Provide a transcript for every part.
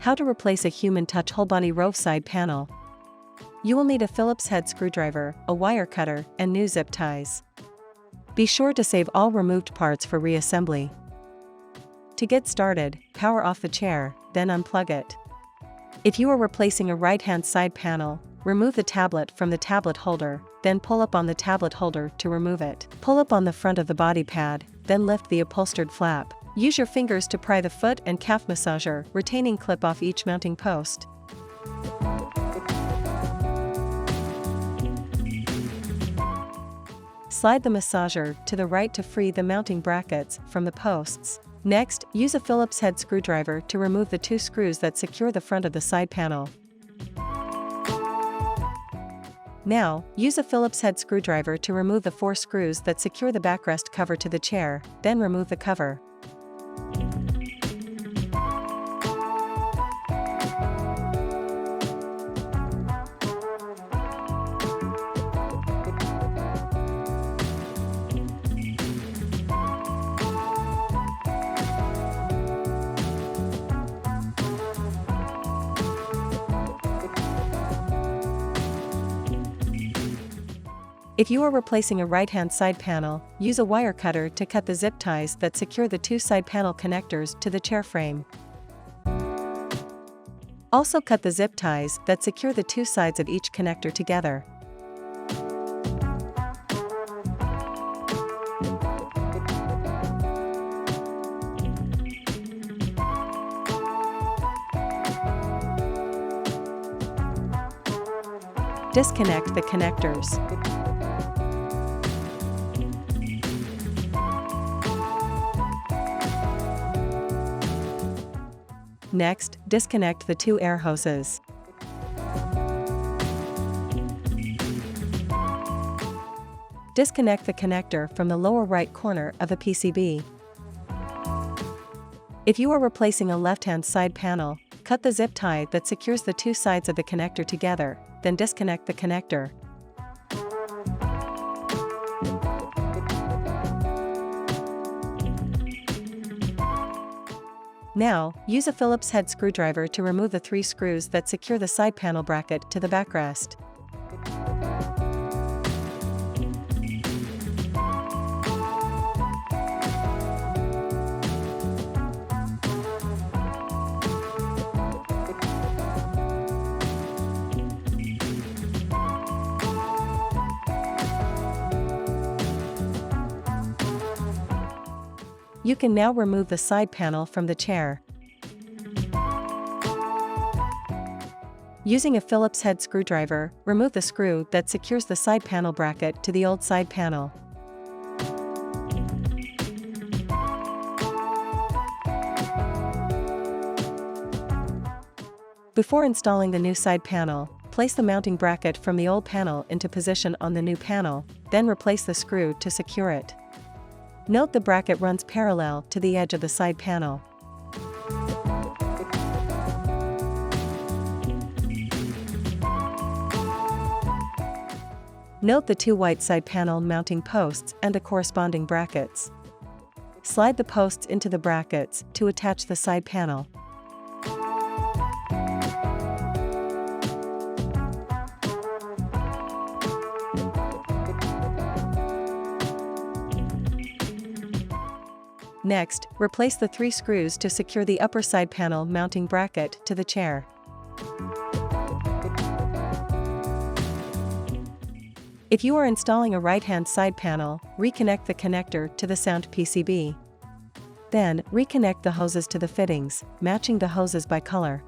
How to replace a human touch WholeBody ROVE side panel. You will need a Phillips head screwdriver, a wire cutter, and new zip ties. Be sure to save all removed parts for reassembly. To get started, power off the chair, then unplug it. If you are replacing a right-hand side panel, remove the tablet from the tablet holder, then pull up on the tablet holder to remove it. Pull up on the front of the body pad, then lift the upholstered flap. Use your fingers to pry the foot and calf massager retaining clip off each mounting post. Slide the massager to the right to free the mounting brackets from the posts. Next, use a Phillips head screwdriver to remove the 2 screws that secure the front of the side panel. Now, use a Phillips head screwdriver to remove the 4 screws that secure the backrest cover to the chair, then remove the cover. If you are replacing a right-hand side panel, use a wire cutter to cut the zip ties that secure the 2 side panel connectors to the chair frame. Also cut the zip ties that secure the 2 sides of each connector together. Disconnect the connectors. Next, disconnect the 2 air hoses. Disconnect the connector from the lower right corner of the PCB. If you are replacing a left-hand side panel, cut the zip tie that secures the 2 sides of the connector together, then disconnect the connector. Now, use a Phillips head screwdriver to remove the 3 screws that secure the side panel bracket to the backrest. You can now remove the side panel from the chair. Using a Phillips head screwdriver, remove the screw that secures the side panel bracket to the old side panel. Before installing the new side panel, place the mounting bracket from the old panel into position on the new panel, then replace the screw to secure it. Note the bracket runs parallel to the edge of the side panel. Note the 2 white side panel mounting posts and the corresponding brackets. Slide the posts into the brackets to attach the side panel. Next, replace the 3 screws to secure the upper side panel mounting bracket to the chair. If you are installing a right-hand side panel, reconnect the connector to the sound PCB. Then, reconnect the hoses to the fittings, matching the hoses by color.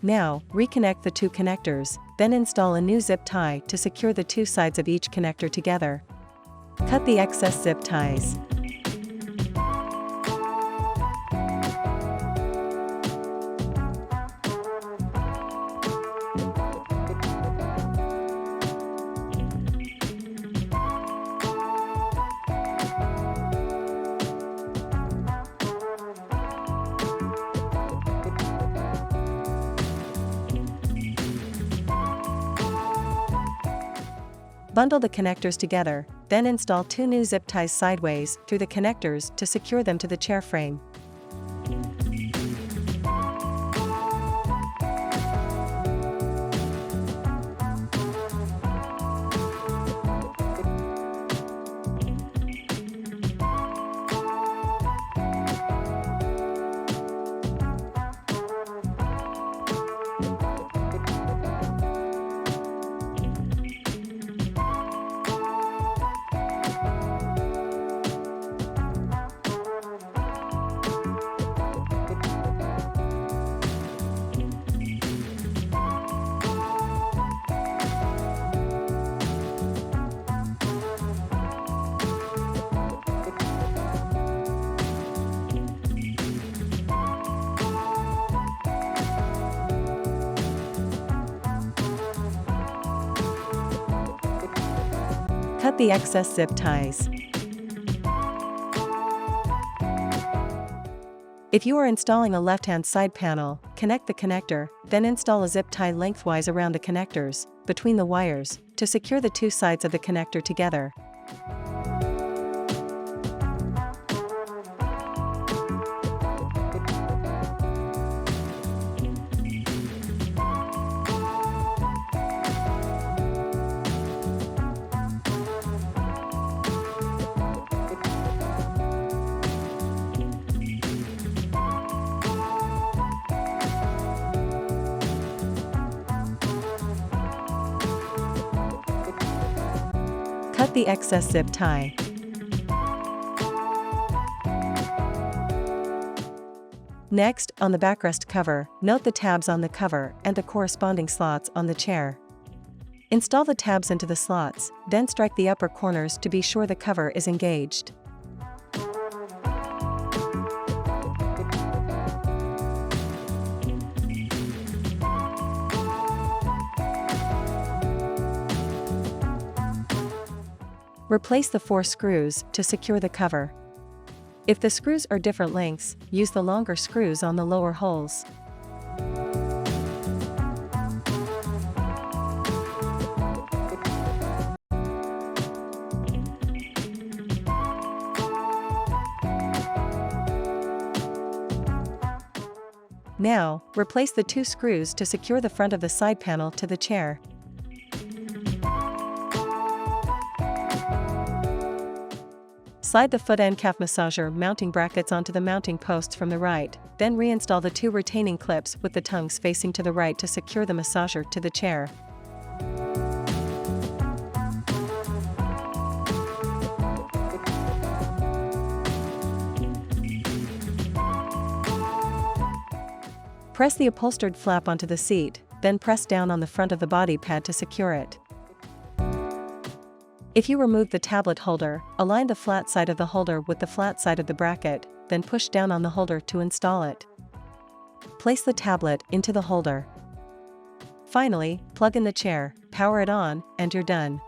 Now, reconnect the 2 connectors, then install a new zip tie to secure the 2 sides of each connector together. Cut the excess zip ties. Bundle the connectors together, then install 2 new zip ties sideways through the connectors to secure them to the chair frame. Cut the excess zip ties. If you are installing a left-hand side panel, connect the connector, then install a zip tie lengthwise around the connectors, between the wires, to secure the two sides of the connector together. Cut the excess zip tie. Next, on the backrest cover, note the tabs on the cover and the corresponding slots on the chair. Install the tabs into the slots, then strike the upper corners to be sure the cover is engaged. Replace the 4 screws to secure the cover. If the screws are different lengths, use the longer screws on the lower holes. Now, replace the 2 screws to secure the front of the side panel to the chair. Slide the foot and calf massager mounting brackets onto the mounting posts from the right, then reinstall the 2 retaining clips with the tongues facing to the right to secure the massager to the chair. Press the upholstered flap onto the seat, then press down on the front of the body pad to secure it. If you remove the tablet holder, align the flat side of the holder with the flat side of the bracket, then push down on the holder to install it. Place the tablet into the holder. Finally, plug in the chair, power it on, and you're done.